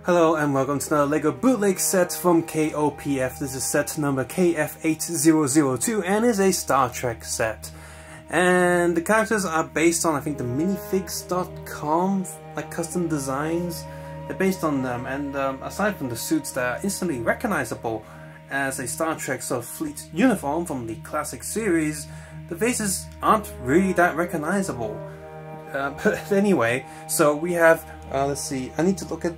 Hello and welcome to another LEGO bootleg set from KOPF. This is set number KF8002 and is a Star Trek set. And the characters are based on, I think, the minifigs.com, like custom designs. They're based on them, and aside from the suits that are instantly recognizable as a Star Trek sort of fleet uniform from the classic series, the faces aren't really that recognizable. But anyway, so we have, let's see, I need to look at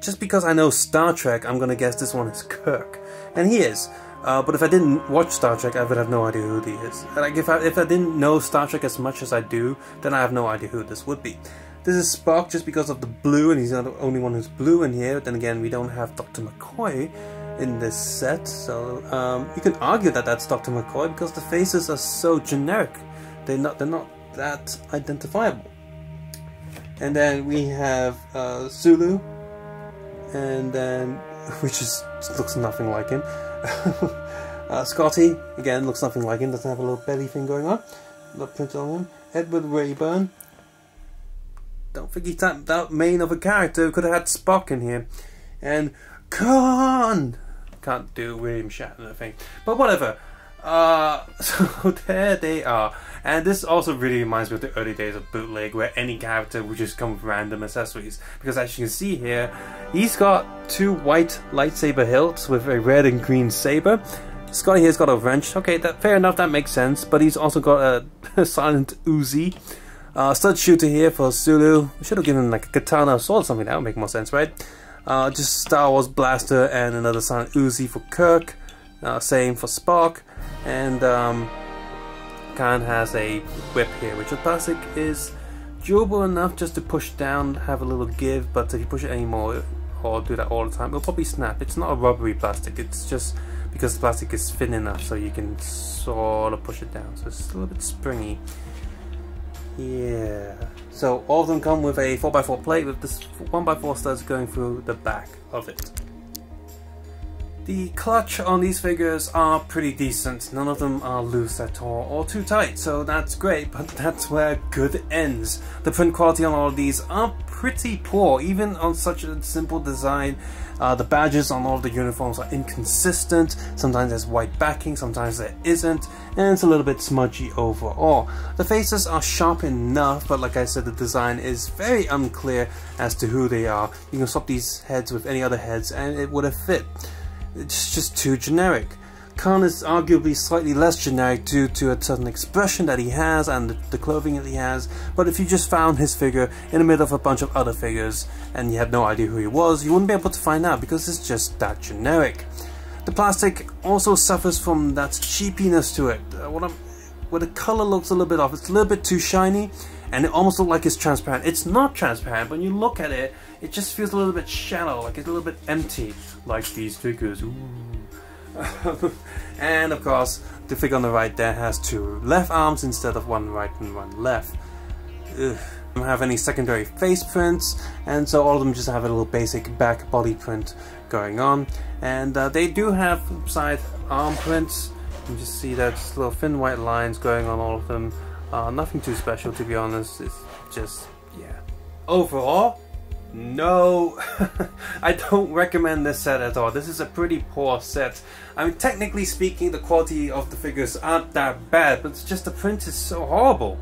just because I know Star Trek, I'm gonna guess this one is Kirk, and he is. But if I didn't watch Star Trek, I would have no idea who he is. Like if I didn't know Star Trek as much as I do, then I have no idea who this would be. This is Spock just because of the blue, and he's not the only one who's blue in here. But then again, we don't have Dr. McCoy in this set, so you can argue that that's Dr. McCoy because the faces are so generic. They're not that identifiable. And then we have Sulu, and then which just looks nothing like him. Scotty again looks nothing like him. Doesn't have a little belly thing going on. Little print on him. Edward Rayburn. Don't think he's that main of a character. Could have had Spock in here. And Khan. Can't do William Shatner thing, but whatever. So there they are, and this also really reminds me of the early days of bootleg, where any character would just come with random accessories. Because as you can see here, he's got two white lightsaber hilts with a red and green saber. Scotty here's got a wrench. Okay, fair enough, that makes sense. But he's also got a silent Uzi. Stud shooter here for Sulu. We should have given him like a katana or sword or something. That would make more sense, right? Just Star Wars blaster and another silent Uzi for Kirk. Same for Spock. And Khan has a whip here, which the plastic is durable enough just to push down, have a little give, but if you push it anymore or do that all the time, it'll probably snap. It's not a rubbery plastic, it's just because the plastic is thin enough so you can sort of push it down, so it's a little bit springy. Yeah, so all of them come with a 4x4 plate with this 1x4 studs going through the back of it. The clutch on these figures are pretty decent. None of them are loose at all or too tight, so that's great, but that's where good ends. The print quality on all of these are pretty poor, even on such a simple design. The badges on all of the uniforms are inconsistent. Sometimes there's white backing, sometimes there isn't, and it's a little bit smudgy overall. The faces are sharp enough, but like I said, the design is very unclear as to who they are. You can swap these heads with any other heads and it would have fit. It's just too generic. Khan is arguably slightly less generic due to a certain expression that he has and the clothing that he has, but if you just found his figure in the middle of a bunch of other figures and you had no idea who he was, you wouldn't be able to find out because it's just that generic. The plastic also suffers from that cheapiness to it. Where the color looks a little bit off, it's a little bit too shiny and it almost looks like it's transparent. It's not transparent. When you look at it, it just feels a little bit shallow, like it's a little bit empty, like these figures. Ooh. And of course, the figure on the right there has two left arms instead of one right and one left. Ugh. Don't have any secondary face prints, and so all of them just have a little basic back body print going on. And they do have side arm prints. You can just see that just little thin white lines going on all of them. Nothing too special, to be honest. It's just, yeah. Overall, no, I don't recommend this set at all. This is a pretty poor set. I mean, technically speaking, the quality of the figures aren't that bad, but it's just the print is so horrible.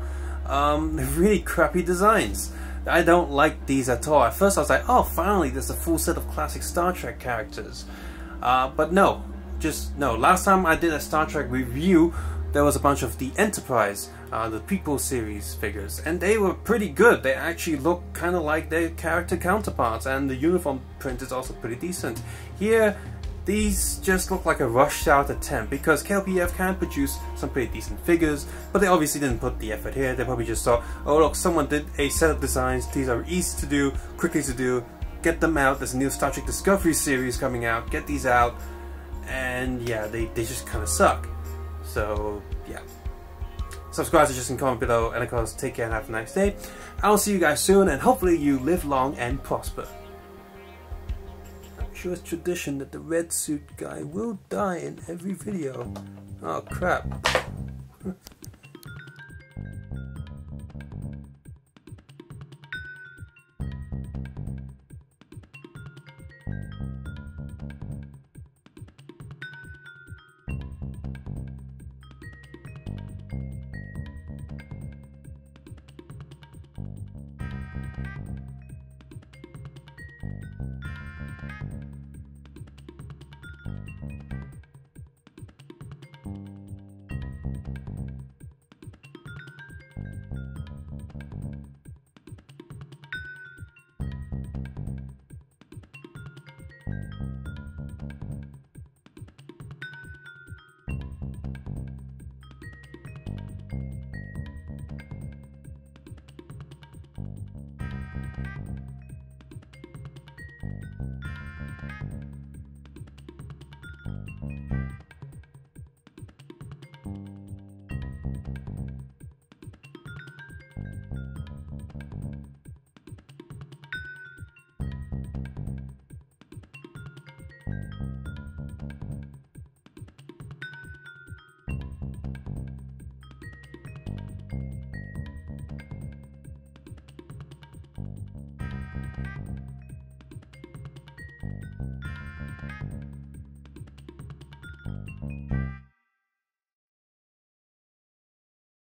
Really crappy designs. I don't like these at all. At first I was like, oh, finally there's a full set of classic Star Trek characters. But no, just no. Last time I did a Star Trek review, there was a bunch of the Enterprise, the People series figures, and they were pretty good. They actually look kind of like their character counterparts, and the uniform print is also pretty decent. Here, these just look like a rushed out attempt, because KOPF can produce some pretty decent figures, but they obviously didn't put the effort here. They probably just thought, oh look, someone did a set of designs, these are easy to do, quickly to do, get them out. There's a new Star Trek Discovery series coming out, get these out, and yeah, they just kind of suck. So yeah, subscribe, suggest, and comment below, and of course take care and have a nice day. I'll see you guys soon, and hopefully you live long and prosper. I'm sure it's tradition that the red suit guy will die in every video. Oh crap.